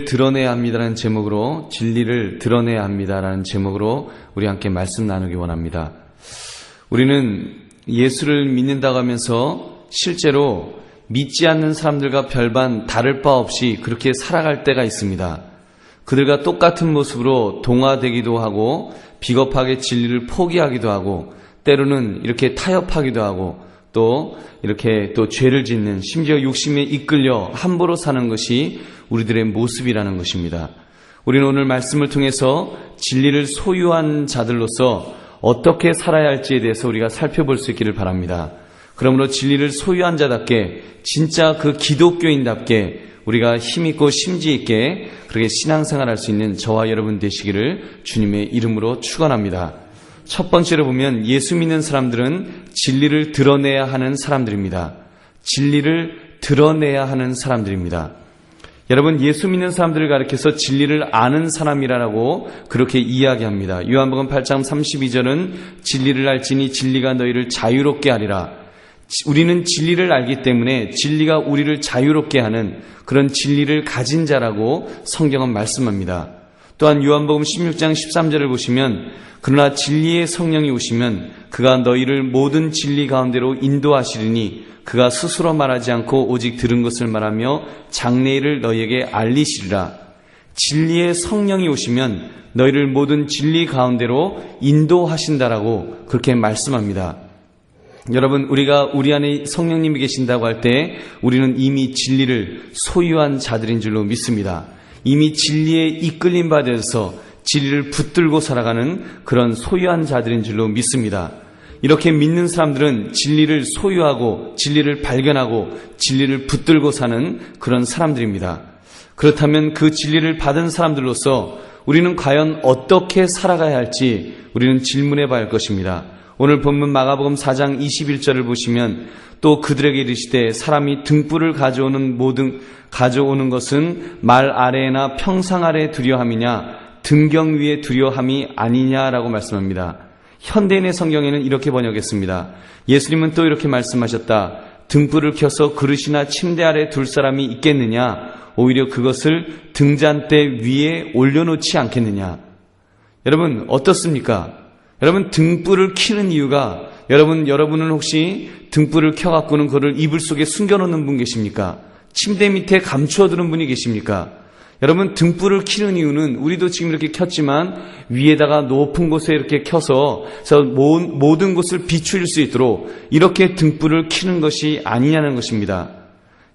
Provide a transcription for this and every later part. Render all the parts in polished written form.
드러내야 합니다라는 제목으로, 진리를 드러내야 합니다라는 제목으로 우리 함께 말씀 나누기 원합니다. 우리는 예수를 믿는다고 하면서 실제로 믿지 않는 사람들과 별반 다를 바 없이 그렇게 살아갈 때가 있습니다. 그들과 똑같은 모습으로 동화되기도 하고 비겁하게 진리를 포기하기도 하고 때로는 이렇게 타협하기도 하고 또 이렇게 또 죄를 짓는, 심지어 욕심에 이끌려 함부로 사는 것이 우리들의 모습이라는 것입니다. 우리는 오늘 말씀을 통해서 진리를 소유한 자들로서 어떻게 살아야 할지에 대해서 우리가 살펴볼 수 있기를 바랍니다. 그러므로 진리를 소유한 자답게, 진짜 그 기독교인답게 우리가 힘있고 심지있게 그렇게 신앙생활할 수 있는 저와 여러분 되시기를 주님의 이름으로 축원합니다. 첫 번째로 보면 예수 믿는 사람들은 진리를 드러내야 하는 사람들입니다. 진리를 드러내야 하는 사람들입니다. 여러분, 예수 믿는 사람들을 가리켜서 진리를 아는 사람이라고 그렇게 이야기합니다. 요한복음 8장 32절은 진리를 알지니 진리가 너희를 자유롭게 하리라. 우리는 진리를 알기 때문에 진리가 우리를 자유롭게 하는 그런 진리를 가진 자라고 성경은 말씀합니다. 또한 요한복음 16장 13절을 보시면 그러나 진리의 성령이 오시면 그가 너희를 모든 진리 가운데로 인도하시리니 그가 스스로 말하지 않고 오직 들은 것을 말하며 장래일을 너희에게 알리시리라. 진리의 성령이 오시면 너희를 모든 진리 가운데로 인도하신다라고 그렇게 말씀합니다. 여러분, 우리가 우리 안에 성령님이 계신다고 할 때 우리는 이미 진리를 소유한 자들인 줄로 믿습니다. 이미 진리에 이끌림 받아서 진리를 붙들고 살아가는 그런 소유한 자들인 줄로 믿습니다. 이렇게 믿는 사람들은 진리를 소유하고 진리를 발견하고 진리를 붙들고 사는 그런 사람들입니다. 그렇다면 그 진리를 받은 사람들로서 우리는 과연 어떻게 살아가야 할지 우리는 질문해 봐야 할 것입니다. 오늘 본문 마가복음 4장 21절을 보시면 또 그들에게 이르시되 사람이 등불을 가져오는 것은 말 아래나 평상 아래 두려함이냐 등경 위에 두려함이 아니냐라고 말씀합니다. 현대인의 성경에는 이렇게 번역했습니다. 예수님은 또 이렇게 말씀하셨다. 등불을 켜서 그릇이나 침대 아래 둘 사람이 있겠느냐? 오히려 그것을 등잔대 위에 올려놓지 않겠느냐? 여러분, 어떻습니까? 여러분, 등불을 켜는 이유가, 여러분은 혹시 등불을 켜갖고는 그걸 이불 속에 숨겨놓는 분 계십니까? 침대 밑에 감추어두는 분이 계십니까? 여러분, 등불을 켜는 이유는 우리도 지금 이렇게 켰지만 위에다가 높은 곳에 이렇게 켜서 모든 곳을 비출 수 있도록 이렇게 등불을 켜는 것이 아니냐는 것입니다.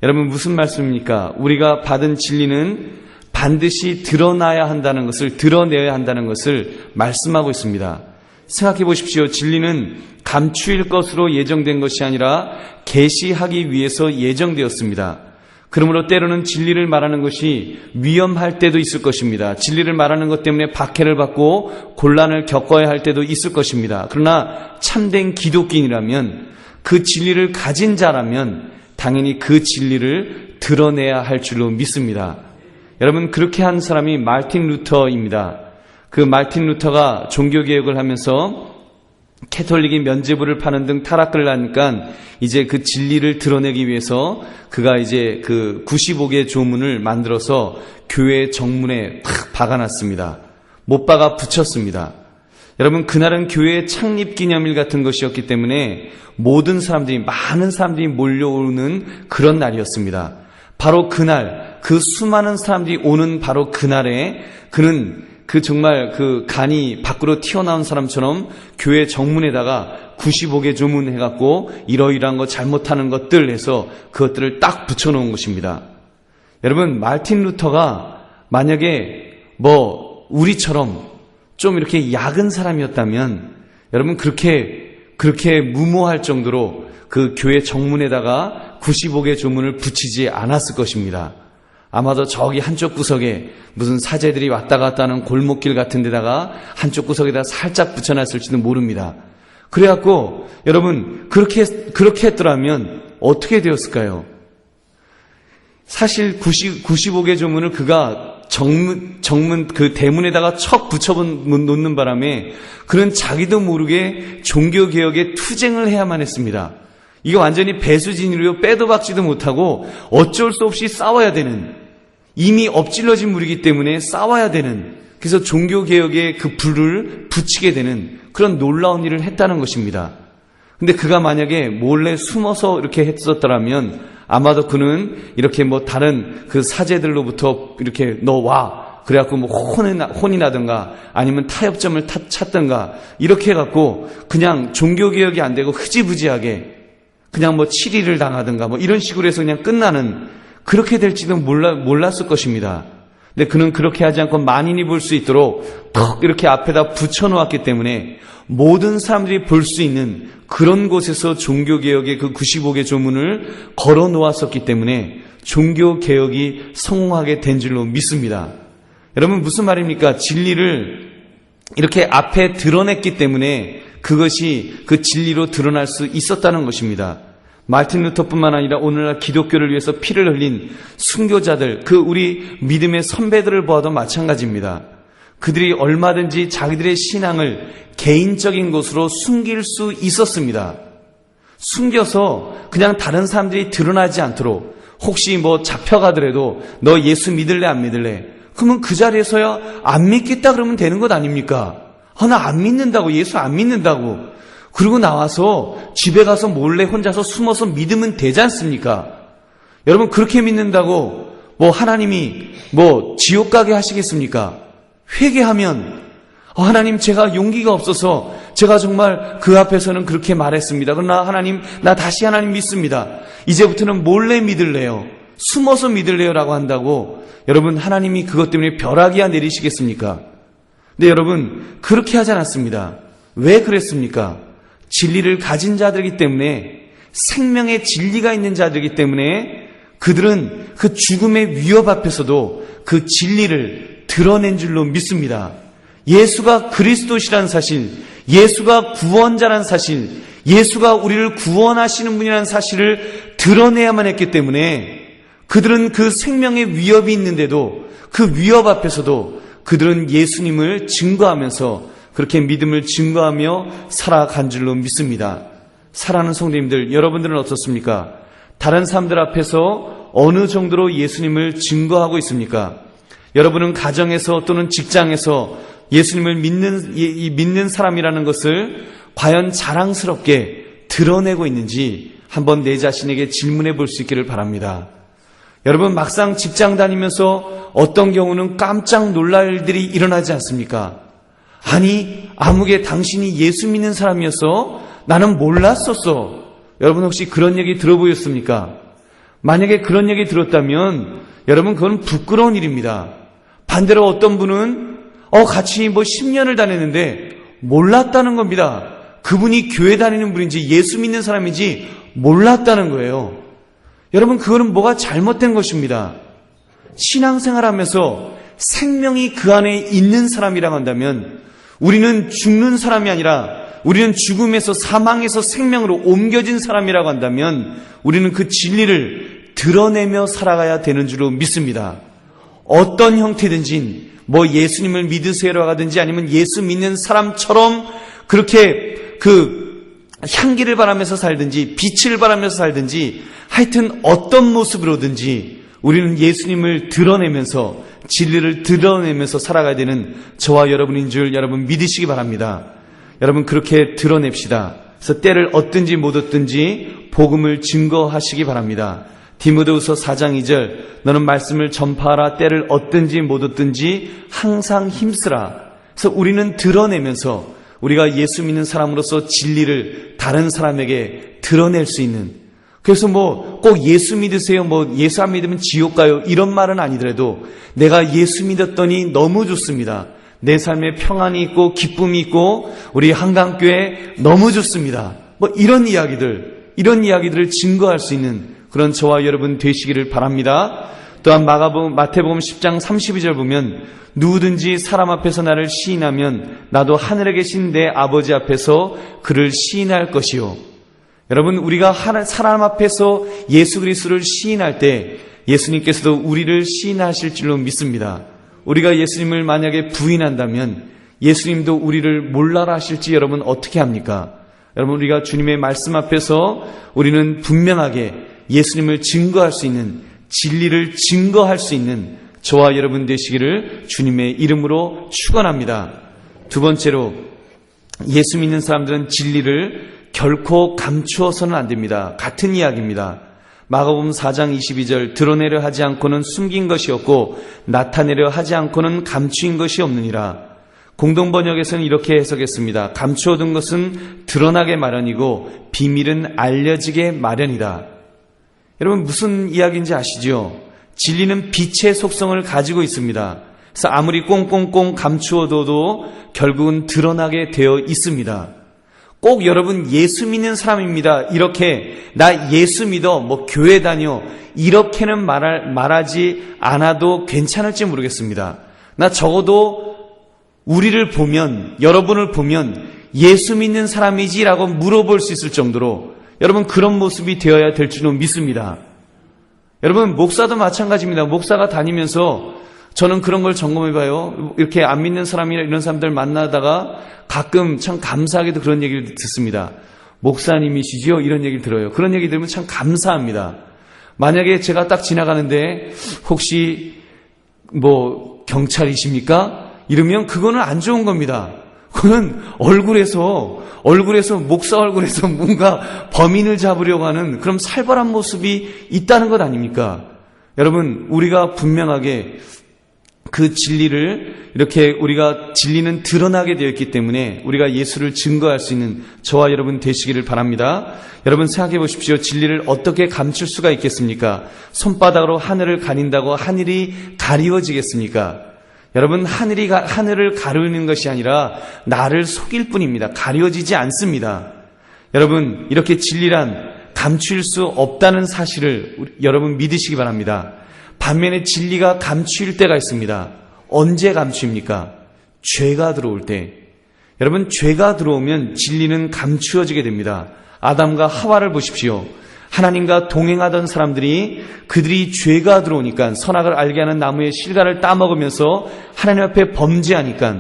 여러분, 무슨 말씀입니까? 우리가 받은 진리는 반드시 드러내야 한다는 것을 말씀하고 있습니다. 생각해 보십시오. 진리는 감추일 것으로 예정된 것이 아니라 계시하기 위해서 예정되었습니다. 그러므로 때로는 진리를 말하는 것이 위험할 때도 있을 것입니다. 진리를 말하는 것 때문에 박해를 받고 곤란을 겪어야 할 때도 있을 것입니다. 그러나 참된 기독교인이라면, 그 진리를 가진 자라면 당연히 그 진리를 드러내야 할 줄로 믿습니다. 여러분, 그렇게 한 사람이 마틴 루터입니다. 그 마틴 루터가 종교개혁을 하면서 캐톨릭이 면죄부를 파는 등 타락을 하니까 이제 그 진리를 드러내기 위해서 그가 이제 그 95개 조문을 만들어서 교회 정문에 탁 박아놨습니다. 못 박아 붙였습니다. 여러분, 그날은 교회의 창립 기념일 같은 것이었기 때문에 많은 사람들이 몰려오는 그런 날이었습니다. 바로 그날, 그 수많은 사람들이 오는 바로 그날에 그는 정말 간이 밖으로 튀어나온 사람처럼 교회 정문에다가 95개 조문해갖고 이러이러한 거 잘못하는 것들 해서 그것들을 딱 붙여놓은 것입니다. 여러분, 마틴 루터가 만약에 우리처럼 좀 이렇게 약은 사람이었다면 여러분, 그렇게 무모할 정도로 그 교회 정문에다가 95개 조문을 붙이지 않았을 것입니다. 아마도 저기 한쪽 구석에 무슨 사제들이 왔다 갔다 하는 골목길 같은 데다가 한쪽 구석에다 살짝 붙여놨을지도 모릅니다. 그래갖고 여러분, 그렇게 했더라면 어떻게 되었을까요? 사실 95개 조문을 그가 정문 그 대문에다가 척 붙여놓는 바람에 그는 자기도 모르게 종교개혁에 투쟁을 해야만 했습니다. 이거 완전히 배수진으로 빼도 박지도 못하고 어쩔 수 없이 싸워야 되는, 이미 엎질러진 물이기 때문에 싸워야 되는, 그래서 종교개혁에 그 불을 붙이게 되는 그런 놀라운 일을 했다는 것입니다. 근데 그가 만약에 몰래 숨어서 이렇게 했었더라면 아마도 그는 이렇게 뭐 다른 그 사제들로부터 이렇게 너 와, 그래갖고 뭐 혼이 나든가 아니면 타협점을 찾든가 이렇게 해갖고 그냥 종교개혁이 안 되고 흐지부지하게 그냥 뭐 7일을 당하든가 뭐 이런 식으로 해서 그냥 끝나는, 그렇게 될지도 몰랐을 것입니다. 근데 그는 그렇게 하지 않고 만인이 볼 수 있도록 턱 이렇게 앞에다 붙여놓았기 때문에 모든 사람들이 볼 수 있는 그런 곳에서 종교개혁의 그 95개 조문을 걸어 놓았었기 때문에 종교개혁이 성공하게 된 줄로 믿습니다. 여러분, 무슨 말입니까? 진리를 이렇게 앞에 드러냈기 때문에 그것이 그 진리로 드러날 수 있었다는 것입니다. 마르틴 루터뿐만 아니라 오늘날 기독교를 위해서 피를 흘린 순교자들, 그 우리 믿음의 선배들을 보아도 마찬가지입니다. 그들이 얼마든지 자기들의 신앙을 개인적인 것으로 숨길 수 있었습니다. 숨겨서 그냥 다른 사람들이 드러나지 않도록, 혹시 뭐 잡혀가더라도 너 예수 믿을래 안 믿을래? 그러면 그 자리에서야 안 믿겠다 그러면 되는 것 아닙니까? 나 안 믿는다고, 예수 안 믿는다고. 그리고 나와서 집에 가서 몰래 혼자서 숨어서 믿으면 되지 않습니까? 여러분, 그렇게 믿는다고 뭐 하나님이 뭐 지옥 가게 하시겠습니까? 회개하면 하나님, 제가 용기가 없어서 제가 정말 그 앞에서는 그렇게 말했습니다. 그러나 하나님, 나 다시 하나님 믿습니다. 이제부터는 몰래 믿을래요, 숨어서 믿을래요 라고 한다고 여러분, 하나님이 그것 때문에 벼락이야 내리시겠습니까? 근데 여러분, 그렇게 하지 않았습니다. 왜 그랬습니까? 진리를 가진 자들이기 때문에, 생명의 진리가 있는 자들이기 때문에 그들은 그 죽음의 위협 앞에서도 그 진리를 드러낸 줄로 믿습니다. 예수가 그리스도시라는 사실, 예수가 구원자라는 사실, 예수가 우리를 구원하시는 분이라는 사실을 드러내야만 했기 때문에 그들은 그 생명의 위협이 있는데도 그 위협 앞에서도 그들은 예수님을 증거하면서 그렇게 믿음을 증거하며 살아간 줄로 믿습니다. 사랑하는 성도님들, 여러분들은 어떻습니까? 다른 사람들 앞에서 어느 정도로 예수님을 증거하고 있습니까? 여러분은 가정에서 또는 직장에서 예수님을 믿는 사람이라는 것을 과연 자랑스럽게 드러내고 있는지 한번 내 자신에게 질문해 볼 수 있기를 바랍니다. 여러분, 막상 직장 다니면서 어떤 경우는 깜짝 놀랄 일들이 일어나지 않습니까? 아니, 아무개 당신이 예수 믿는 사람이었어? 나는 몰랐었어. 여러분, 혹시 그런 얘기 들어보셨습니까? 만약에 그런 얘기 들었다면 여러분, 그건 부끄러운 일입니다. 반대로 어떤 분은 같이 10년을 다녔는데 몰랐다는 겁니다. 그분이 교회 다니는 분인지 예수 믿는 사람인지 몰랐다는 거예요. 여러분, 그거는 뭐가 잘못된 것입니다. 신앙생활하면서 생명이 그 안에 있는 사람이라고 한다면 우리는 죽는 사람이 아니라 우리는 죽음에서 사망에서 생명으로 옮겨진 사람이라고 한다면 우리는 그 진리를 드러내며 살아가야 되는 줄로 믿습니다. 어떤 형태든지 예수님을 믿으세요라고 하든지 아니면 예수 믿는 사람처럼 그렇게 그 향기를 바라면서 살든지 빛을 바라면서 살든지 하여튼 어떤 모습으로든지 우리는 예수님을 드러내면서 진리를 드러내면서 살아가야 되는 저와 여러분인 줄 여러분 믿으시기 바랍니다. 여러분, 그렇게 드러냅시다. 그래서 때를 얻든지 못 얻든지 복음을 증거하시기 바랍니다. 디모데후서 4장 2절, 너는 말씀을 전파하라. 때를 얻든지 못 얻든지 항상 힘쓰라. 그래서 우리는 드러내면서 우리가 예수 믿는 사람으로서 진리를 다른 사람에게 드러낼 수 있는, 그래서 꼭 예수 믿으세요, 예수 안 믿으면 지옥 가요, 이런 말은 아니더라도 내가 예수 믿었더니 너무 좋습니다. 내 삶에 평안이 있고 기쁨이 있고 우리 한강교회 너무 좋습니다. 이런 이야기들을 증거할 수 있는 그런 저와 여러분 되시기를 바랍니다. 또한 마태복음 10장 32절 보면 누구든지 사람 앞에서 나를 시인하면 나도 하늘에 계신 내 아버지 앞에서 그를 시인할 것이요. 여러분, 우리가 사람 앞에서 예수 그리스도를 시인할 때 예수님께서도 우리를 시인하실 줄로 믿습니다. 우리가 예수님을 만약에 부인한다면 예수님도 우리를 몰라라 하실지 여러분 어떻게 합니까? 여러분, 우리가 주님의 말씀 앞에서 우리는 분명하게 예수님을 증거할 수 있는, 진리를 증거할 수 있는 저와 여러분 되시기를 주님의 이름으로 축원합니다. 두 번째로, 예수 믿는 사람들은 진리를 결코 감추어서는 안 됩니다. 같은 이야기입니다. 마가복음 4장 22절, 드러내려 하지 않고는 숨긴 것이 없고 나타내려 하지 않고는 감추인 것이 없느니라. 공동번역에서는 이렇게 해석했습니다. 감추어둔 것은 드러나게 마련이고 비밀은 알려지게 마련이다. 여러분, 무슨 이야기인지 아시죠? 진리는 빛의 속성을 가지고 있습니다. 그래서 아무리 꽁꽁꽁 감추어둬도 결국은 드러나게 되어 있습니다. 꼭 여러분 예수 믿는 사람입니다, 이렇게 나 예수 믿어, 교회 다녀, 이렇게는 말하지 않아도 괜찮을지 모르겠습니다. 나 적어도 우리를 보면, 여러분을 보면 예수 믿는 사람이지라고 물어볼 수 있을 정도로 여러분 그런 모습이 되어야 될 줄은 믿습니다. 여러분, 목사도 마찬가지입니다. 목사가 다니면서 저는 그런 걸 점검해봐요. 이렇게 안 믿는 사람이나 이런 사람들 만나다가 가끔 참 감사하게도 그런 얘기를 듣습니다. 목사님이시죠? 이런 얘기를 들어요. 그런 얘기 들으면 참 감사합니다. 만약에 제가 딱 지나가는데 혹시 경찰이십니까? 이러면 그거는 안 좋은 겁니다. 그건 얼굴에서 목사 얼굴에서 뭔가 범인을 잡으려고 하는 그런 살벌한 모습이 있다는 것 아닙니까? 여러분, 우리가 분명하게 그 진리를, 이렇게 우리가 진리는 드러나게 되어 있기 때문에 우리가 예수를 증거할 수 있는 저와 여러분 되시기를 바랍니다. 여러분 생각해 보십시오. 진리를 어떻게 감출 수가 있겠습니까? 손바닥으로 하늘을 가린다고 하늘이 가리워지겠습니까? 여러분, 하늘을 가리는 것이 아니라 나를 속일 뿐입니다. 가려지지 않습니다. 여러분, 이렇게 진리란 감출 수 없다는 사실을 여러분 믿으시기 바랍니다. 반면에 진리가 감추일 때가 있습니다. 언제 감추입니까? 죄가 들어올 때. 여러분, 죄가 들어오면 진리는 감추어지게 됩니다. 아담과 하와를 보십시오. 하나님과 동행하던 사람들이 그들이 죄가 들어오니까, 선악을 알게 하는 나무의 실과를 따먹으면서 하나님 앞에 범죄하니까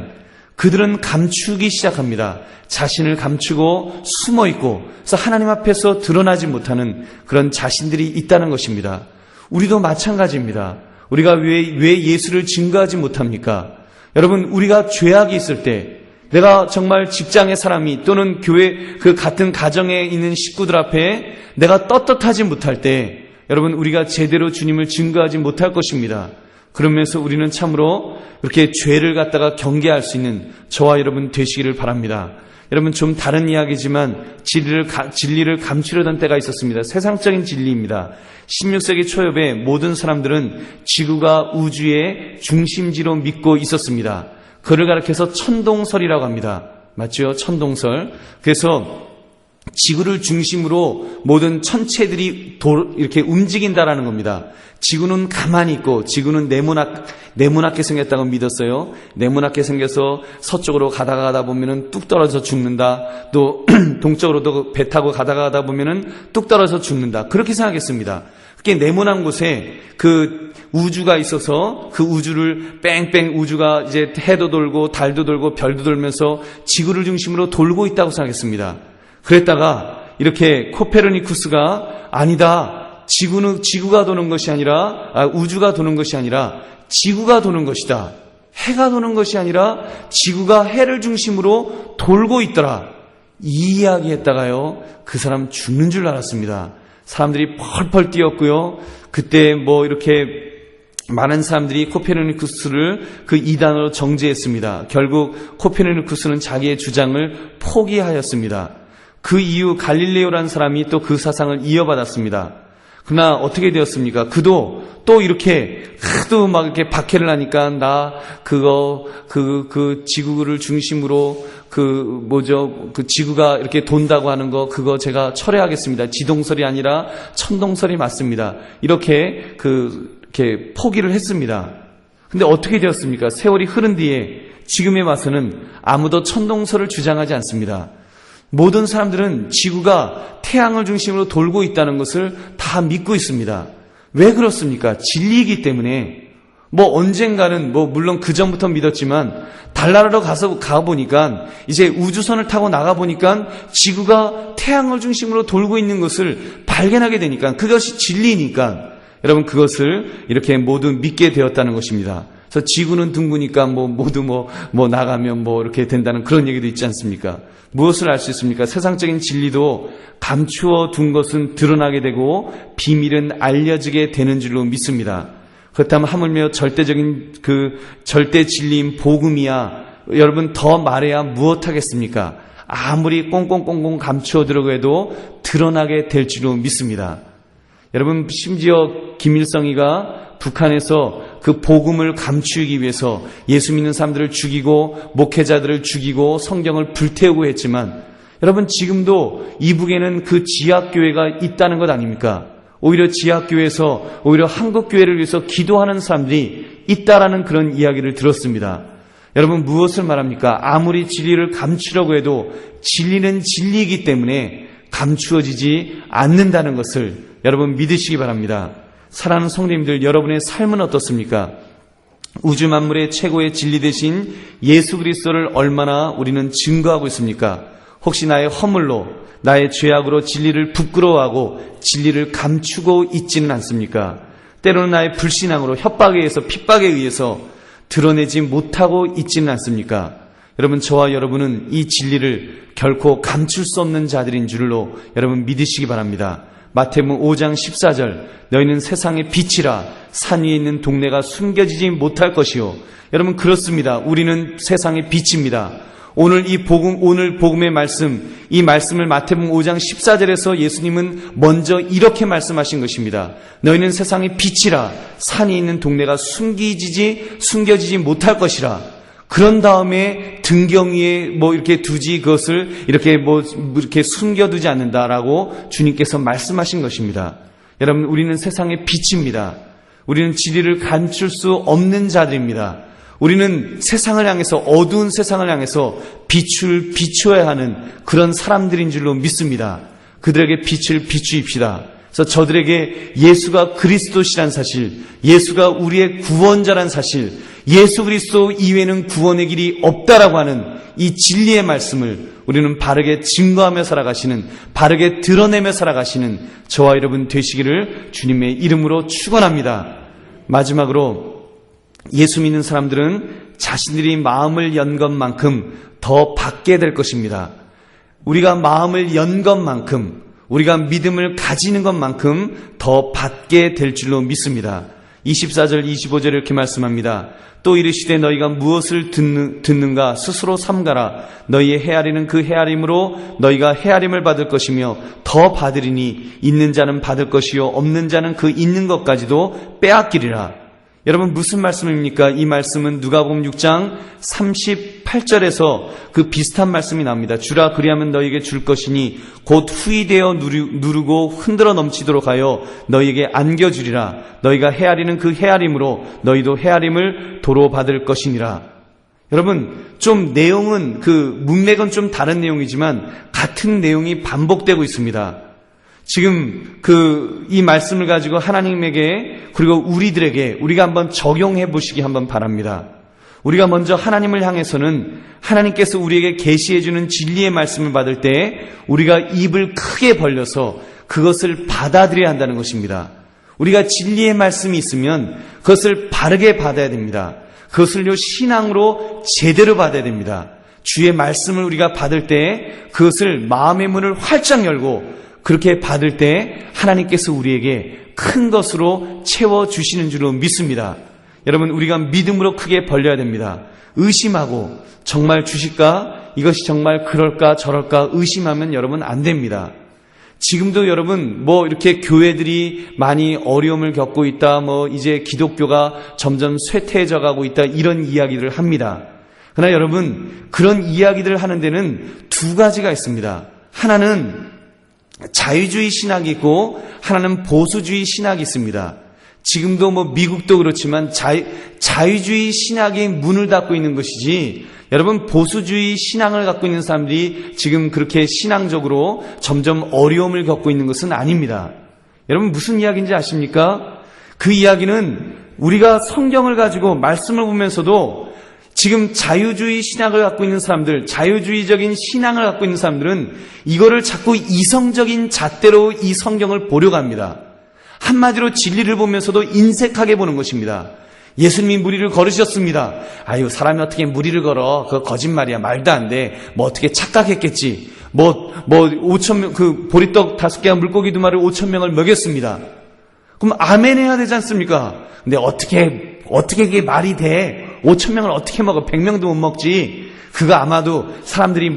그들은 감추기 시작합니다. 자신을 감추고 숨어있고, 그래서 하나님 앞에서 드러나지 못하는 그런 자신들이 있다는 것입니다. 우리도 마찬가지입니다. 우리가 왜 예수를 증거하지 못합니까? 여러분, 우리가 죄악이 있을 때, 내가 정말 직장의 사람이 또는 교회 그 같은 가정에 있는 식구들 앞에 내가 떳떳하지 못할 때, 여러분, 우리가 제대로 주님을 증거하지 못할 것입니다. 그러면서 우리는 참으로 이렇게 죄를 갖다가 경계할 수 있는 저와 여러분 되시기를 바랍니다. 여러분, 좀 다른 이야기지만 진리를 감추려던 때가 있었습니다. 세상적인 진리입니다. 16세기 초엽에 모든 사람들은 지구가 우주의 중심지로 믿고 있었습니다. 그를 가리켜서 천동설이라고 합니다. 맞죠? 천동설. 그래서 지구를 중심으로 모든 천체들이 이렇게 움직인다라는 겁니다. 지구는 가만히 있고, 지구는 네모나게 생겼다고 믿었어요. 네모나게 생겨서 서쪽으로 가다 보면은 뚝 떨어져 죽는다. 또 동쪽으로도 배 타고 가다 보면은 뚝 떨어져 죽는다. 그렇게 생각했습니다. 그게 네모난 곳에 그 우주가 있어서 그 우주를 뺑뺑 우주가 이제 해도 돌고 달도 돌고 별도 돌면서 지구를 중심으로 돌고 있다고 생각했습니다. 그랬다가 이렇게 코페르니쿠스가 아니다. 지구가 도는 것이 아니라, 우주가 도는 것이 아니라 지구가 도는 것이다. 해가 도는 것이 아니라 지구가 해를 중심으로 돌고 있더라. 이 이야기 했다가요, 그 사람 죽는 줄 알았습니다. 사람들이 펄펄 뛰었고요. 그때 이렇게 많은 사람들이 코페르니쿠스를 그 이단으로 정죄했습니다. 결국 코페르니쿠스는 자기의 주장을 포기하였습니다. 그 이후 갈릴레오라는 사람이 또 그 사상을 이어받았습니다. 그러나 어떻게 되었습니까? 그도 또 이렇게 하도 막 이렇게 박해를 하니까 그 지구를 중심으로 그 지구가 이렇게 돈다고 하는 거, 그거 제가 철회하겠습니다. 지동설이 아니라 천동설이 맞습니다. 이렇게 포기를 했습니다. 근데 어떻게 되었습니까? 세월이 흐른 뒤에 지금에 와서는 아무도 천동설을 주장하지 않습니다. 모든 사람들은 지구가 태양을 중심으로 돌고 있다는 것을 다 믿고 있습니다. 왜 그렇습니까? 진리이기 때문에. 언젠가는 물론 그 전부터 믿었지만 달나라로 가보니까 이제 우주선을 타고 나가보니까 지구가 태양을 중심으로 돌고 있는 것을 발견하게 되니까, 그것이 진리니까. 여러분 그것을 이렇게 모두 믿게 되었다는 것입니다. 그래서 지구는 둥그니까 모두 나가면 이렇게 된다는 그런 얘기도 있지 않습니까? 무엇을 알 수 있습니까? 세상적인 진리도 감추어 둔 것은 드러나게 되고 비밀은 알려지게 되는 줄로 믿습니다. 그렇다면 하물며 절대적인 절대 진리인 복음이야 여러분 더 말해야 무엇하겠습니까? 아무리 꽁꽁꽁꽁 감추어 두려고 해도 드러나게 될 줄로 믿습니다. 여러분 심지어 김일성이가 북한에서 그 복음을 감추기 위해서 예수 믿는 사람들을 죽이고 목회자들을 죽이고 성경을 불태우고 했지만 여러분 지금도 이북에는 그 지하교회가 있다는 것 아닙니까? 오히려 지하교회에서 오히려 한국교회를 위해서 기도하는 사람들이 있다라는 그런 이야기를 들었습니다. 여러분 무엇을 말합니까? 아무리 진리를 감추려고 해도 진리는 진리이기 때문에 감추어지지 않는다는 것을 여러분 믿으시기 바랍니다. 사랑하는 성도님들, 여러분의 삶은 어떻습니까? 우주 만물의 최고의 진리 되신 예수 그리스도를 얼마나 우리는 증거하고 있습니까? 혹시 나의 허물로 나의 죄악으로 진리를 부끄러워하고 진리를 감추고 있지는 않습니까? 때로는 나의 불신앙으로 협박에 의해서 핍박에 의해서 드러내지 못하고 있지는 않습니까? 여러분 저와 여러분은 이 진리를 결코 감출 수 없는 자들인 줄로 여러분 믿으시기 바랍니다. 마태복음 5장 14절 너희는 세상의 빛이라 산 위에 있는 동네가 숨겨지지 못할 것이요. 여러분 그렇습니다. 우리는 세상의 빛입니다. 오늘 복음의 말씀, 이 말씀을 마태복음 5장 14절에서 예수님은 먼저 이렇게 말씀하신 것입니다. 너희는 세상의 빛이라 산 위에 있는 동네가 숨겨지지 못할 것이라. 그런 다음에 등경 위에 이렇게 두지 그것을 이렇게 숨겨두지 않는다라고 주님께서 말씀하신 것입니다. 여러분 우리는 세상의 빛입니다. 우리는 진리를 감출 수 없는 자들입니다. 우리는 세상을 향해서 어두운 세상을 향해서 빛을 비추어야 하는 그런 사람들인 줄로 믿습니다. 그들에게 빛을 비추입시다. 그래서 저들에게 예수가 그리스도시란 사실, 예수가 우리의 구원자란 사실, 예수 그리스도 이외에는 구원의 길이 없다라고 하는 이 진리의 말씀을 우리는 바르게 증거하며 살아가시는, 바르게 드러내며 살아가시는 저와 여러분 되시기를 주님의 이름으로 축원합니다. 마지막으로 예수 믿는 사람들은 자신들이 마음을 연 것만큼 더 받게 될 것입니다. 우리가 마음을 연 것만큼, 우리가 믿음을 가지는 것만큼 더 받게 될 줄로 믿습니다. 24절 25절에 이렇게 말씀합니다. 또 이르시되 너희가 무엇을 듣는가 스스로 삼가라. 너희의 헤아리는 그 헤아림으로 너희가 헤아림을 받을 것이며 더 받으리니 있는 자는 받을 것이요 없는 자는 그 있는 것까지도 빼앗기리라. 여러분 무슨 말씀입니까? 이 말씀은 누가복음 6장 38절에서 그 비슷한 말씀이 나옵니다. 주라 그리하면 너희에게 줄 것이니 곧 후이되어 누르고 흔들어 넘치도록 하여 너희에게 안겨주리라. 너희가 헤아리는 그 헤아림으로 너희도 헤아림을 도로 받을 것이니라. 여러분 좀 내용은 문맥은 좀 다른 내용이지만 같은 내용이 반복되고 있습니다. 지금 이 말씀을 가지고 하나님에게 그리고 우리들에게 우리가 한번 적용해 보시기 한번 바랍니다. 우리가 먼저 하나님을 향해서는 하나님께서 우리에게 계시해 주는 진리의 말씀을 받을 때 우리가 입을 크게 벌려서 그것을 받아들여야 한다는 것입니다. 우리가 진리의 말씀이 있으면 그것을 바르게 받아야 됩니다. 그것을요 신앙으로 제대로 받아야 됩니다. 주의 말씀을 우리가 받을 때 그것을 마음의 문을 활짝 열고 그렇게 받을 때 하나님께서 우리에게 큰 것으로 채워주시는 줄로 믿습니다. 여러분 우리가 믿음으로 크게 벌려야 됩니다. 의심하고 정말 주실까? 이것이 정말 그럴까 저럴까 의심하면 여러분 안 됩니다. 지금도 여러분 이렇게 교회들이 많이 어려움을 겪고 있다, 이제 기독교가 점점 쇠퇴해져 가고 있다 이런 이야기를 합니다. 그러나 여러분 그런 이야기들을 하는 데는 두 가지가 있습니다. 하나는 자유주의 신학이 있고 하나는 보수주의 신학이 있습니다. 지금도 미국도 그렇지만 자유주의 신학이 문을 닫고 있는 것이지 여러분 보수주의 신앙을 갖고 있는 사람들이 지금 그렇게 신앙적으로 점점 어려움을 겪고 있는 것은 아닙니다. 여러분 무슨 이야기인지 아십니까? 그 이야기는 우리가 성경을 가지고 말씀을 보면서도 지금 자유주의 신학을 갖고 있는 사람들, 자유주의적인 신앙을 갖고 있는 사람들은 이거를 자꾸 이성적인 잣대로 이 성경을 보려고 합니다. 한마디로 진리를 보면서도 인색하게 보는 것입니다. 예수님이 무리를 걸으셨습니다. 아유, 사람이 어떻게 무리를 걸어? 그거 거짓말이야. 말도 안 돼. 뭐 어떻게 착각했겠지. 5,000명, 보리떡 5개와 물고기 2마리 5,000명을 먹였습니다. 그럼 아멘 해야 되지 않습니까? 근데 어떻게 그게 말이 돼? 5,000명을 어떻게 먹어? 100명도 못 먹지. 그거 아마도 사람들이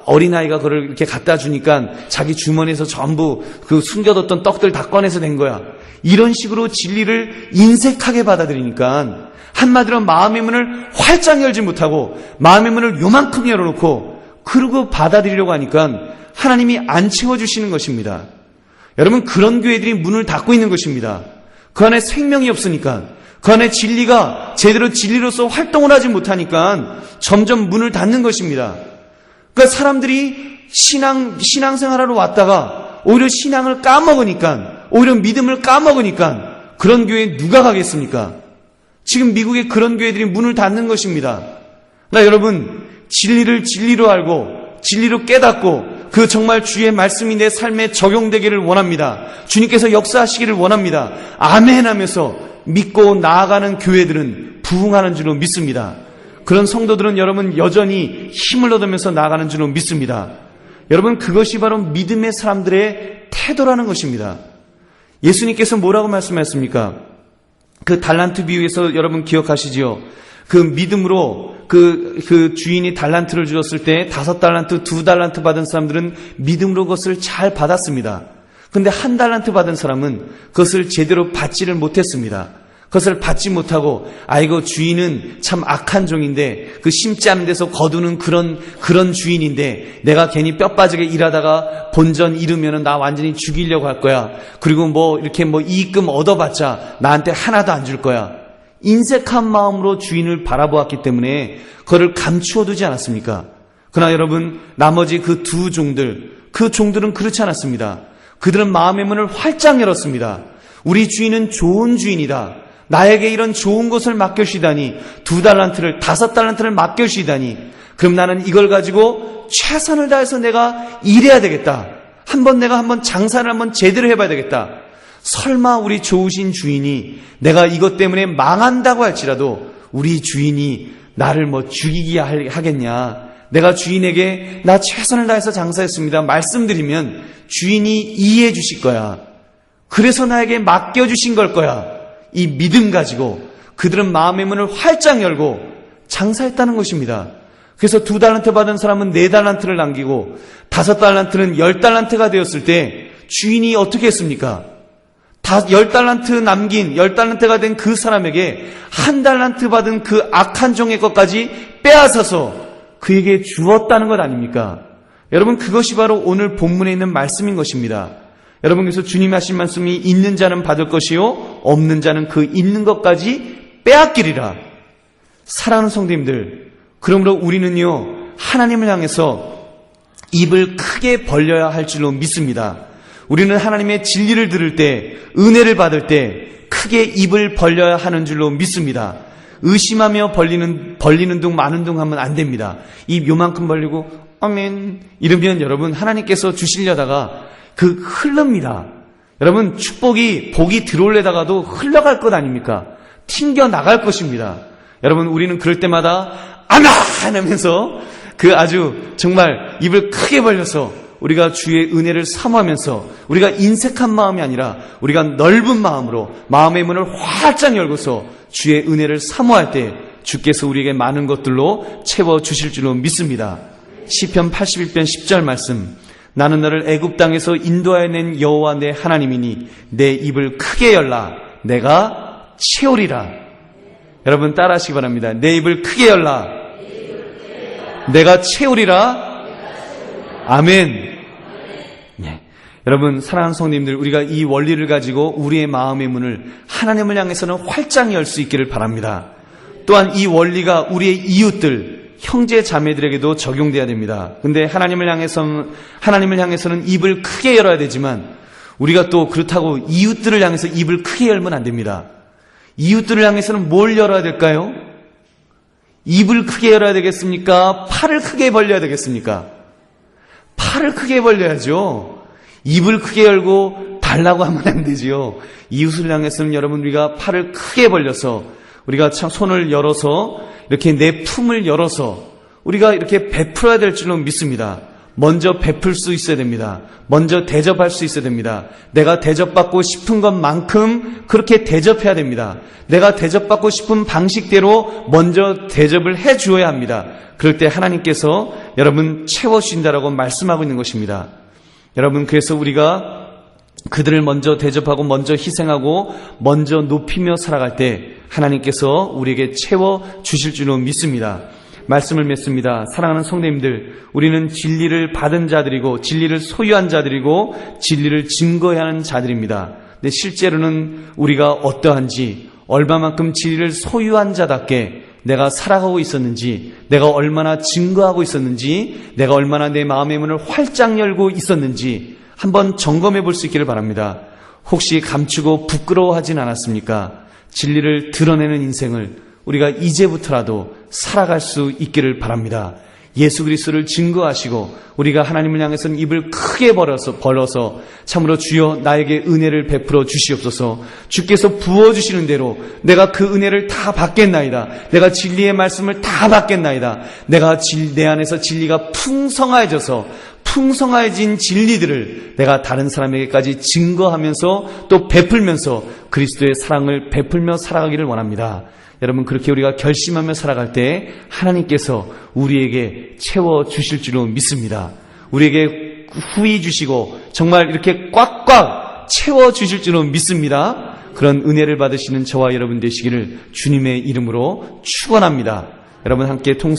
어린아이가 그걸 이렇게 갖다 주니까 자기 주머니에서 전부 숨겨뒀던 떡들 다 꺼내서 된 거야. 이런 식으로 진리를 인색하게 받아들이니까 한마디로 마음의 문을 활짝 열지 못하고 마음의 문을 요만큼 열어놓고 그러고 받아들이려고 하니까 하나님이 안 채워주시는 것입니다. 여러분, 그런 교회들이 문을 닫고 있는 것입니다. 그 안에 생명이 없으니까, 그 안에 진리가 제대로 진리로서 활동을 하지 못하니까 점점 문을 닫는 것입니다. 그러니까 사람들이 신앙생활하러 왔다가 오히려 신앙을 까먹으니까, 오히려 믿음을 까먹으니까 그런 교회에 누가 가겠습니까? 지금 미국의 그런 교회들이 문을 닫는 것입니다. 여러분, 진리를 진리로 알고 진리로 깨닫고 그 정말 주의 말씀이 내 삶에 적용되기를 원합니다. 주님께서 역사하시기를 원합니다. 아멘 하면서 믿고 나아가는 교회들은 부흥하는 줄로 믿습니다. 그런 성도들은 여러분 여전히 힘을 얻으면서 나아가는 줄로 믿습니다. 여러분, 그것이 바로 믿음의 사람들의 태도라는 것입니다. 예수님께서 뭐라고 말씀하셨습니까? 그 달란트 비유에서 여러분 기억하시지요? 그 믿음으로 그 주인이 달란트를 주었을 때 5달란트, 2달란트 받은 사람들은 믿음으로 그것을 잘 받았습니다. 근데 1달란트 받은 사람은 그것을 제대로 받지를 못했습니다. 그것을 받지 못하고 아이고 주인은 참 악한 종인데 그 심지 않은 데서 거두는 그런 주인인데 내가 괜히 뼈 빠지게 일하다가 본전 잃으면은 나 완전히 죽이려고 할 거야. 그리고 이렇게 이익금 얻어봤자 나한테 하나도 안 줄 거야. 인색한 마음으로 주인을 바라보았기 때문에 그거를 감추어 두지 않았습니까? 그러나 여러분, 나머지 그 종들은 그렇지 않았습니다. 그들은 마음의 문을 활짝 열었습니다. 우리 주인은 좋은 주인이다. 나에게 이런 좋은 것을 맡겨주시다니, 2달란트를 5달란트를 맡겨주시다니, 그럼 나는 이걸 가지고 최선을 다해서 내가 일해야 되겠다. 내가 한번 장사를 한번 제대로 해봐야 되겠다. 설마 우리 좋으신 주인이 내가 이것 때문에 망한다고 할지라도 우리 주인이 나를 죽이기 하겠냐. 내가 주인에게 나 최선을 다해서 장사했습니다 말씀드리면 주인이 이해해 주실 거야. 그래서 나에게 맡겨주신 걸 거야. 이 믿음 가지고 그들은 마음의 문을 활짝 열고 장사했다는 것입니다. 그래서 2달란트 받은 사람은 4달란트를 남기고 5달란트는 10달란트가 되었을 때 주인이 어떻게 했습니까? 10달란트 남긴 10달란트가 된 그 사람에게 1달란트 받은 그 악한 종의 것까지 빼앗아서 그에게 주었다는 것 아닙니까? 여러분, 그것이 바로 오늘 본문에 있는 말씀인 것입니다. 여러분, 그래서 주님 하신 말씀이 있는 자는 받을 것이요 없는 자는 그 있는 것까지 빼앗기리라. 사랑하는 성도님들, 그러므로 우리는요 하나님을 향해서 입을 크게 벌려야 할 줄로 믿습니다. 우리는 하나님의 진리를 들을 때, 은혜를 받을 때 크게 입을 벌려야 하는 줄로 믿습니다. 의심하며 벌리는 둥 마는 둥 하면 안 됩니다. 입 요만큼 벌리고 아멘 이러면 여러분 하나님께서 주시려다가 흐릅니다. 여러분, 복이 들어올려다가도 흘러갈 것 아닙니까? 튕겨 나갈 것입니다. 여러분, 우리는 그럴 때마다 아멘 하면서 아주 정말 입을 크게 벌려서 우리가 주의 은혜를 사모하면서 우리가 인색한 마음이 아니라 우리가 넓은 마음으로 마음의 문을 활짝 열고서 주의 은혜를 사모할 때 주께서 우리에게 많은 것들로 채워주실 줄로 믿습니다. 시편 81편 10절 말씀, 나는 너를 애굽 땅에서 인도하여 낸 여호와 내 하나님이니 내 입을 크게 열라 내가 채우리라. 여러분 따라하시기 바랍니다. 내 입을 크게 열라 내가 채우리라. 아멘. 네. 여러분, 사랑하는 성도님들, 우리가 이 원리를 가지고 우리의 마음의 문을 하나님을 향해서는 활짝 열 수 있기를 바랍니다. 또한 이 원리가 우리의 이웃들, 형제 자매들에게도 적용돼야 됩니다. 근데 하나님을 향해서는 입을 크게 열어야 되지만 우리가 또 그렇다고 이웃들을 향해서 입을 크게 열면 안 됩니다. 이웃들을 향해서는 뭘 열어야 될까요? 입을 크게 열어야 되겠습니까? 팔을 크게 벌려야 되겠습니까? 팔을 크게 벌려야죠. 입을 크게 열고 말라고 하면 안 되지요. 이웃을 향해서는 여러분 우리가 팔을 크게 벌려서 우리가 참 손을 열어서 이렇게 내 품을 열어서 우리가 이렇게 베풀어야 될 줄로 믿습니다. 먼저 베풀 수 있어야 됩니다. 먼저 대접할 수 있어야 됩니다. 내가 대접받고 싶은 것만큼 그렇게 대접해야 됩니다. 내가 대접받고 싶은 방식대로 먼저 대접을 해 주어야 합니다. 그럴 때 하나님께서 여러분 채워주신다라고 말씀하고 있는 것입니다. 여러분 그래서 우리가 그들을 먼저 대접하고 먼저 희생하고 먼저 높이며 살아갈 때 하나님께서 우리에게 채워주실 줄로 믿습니다. 말씀을 맺습니다. 사랑하는 성도님들, 우리는 진리를 받은 자들이고 진리를 소유한 자들이고 진리를 증거해야 하는 자들입니다. 근데 실제로는 우리가 어떠한지, 얼마만큼 진리를 소유한 자답게 내가 살아가고 있었는지, 내가 얼마나 증거하고 있었는지, 내가 얼마나 내 마음의 문을 활짝 열고 있었는지 한번 점검해 볼 수 있기를 바랍니다. 혹시 감추고 부끄러워하진 않았습니까? 진리를 드러내는 인생을 우리가 이제부터라도 살아갈 수 있기를 바랍니다. 예수 그리스도를 증거하시고 우리가 하나님을 향해서는 입을 크게 벌어서 참으로 주여 나에게 은혜를 베풀어 주시옵소서. 주께서 부어주시는 대로 내가 그 은혜를 다 받겠나이다. 내가 진리의 말씀을 다 받겠나이다. 내가 내 안에서 진리가 풍성해진 진리들을 내가 다른 사람에게까지 증거하면서 또 베풀면서 그리스도의 사랑을 베풀며 살아가기를 원합니다. 여러분 그렇게 우리가 결심하며 살아갈 때 하나님께서 우리에게 채워주실 줄로 믿습니다. 우리에게 후히 주시고 정말 이렇게 꽉꽉 채워주실 줄로 믿습니다. 그런 은혜를 받으시는 저와 여러분 되시기를 주님의 이름으로 축원합니다. 여러분 함께 통성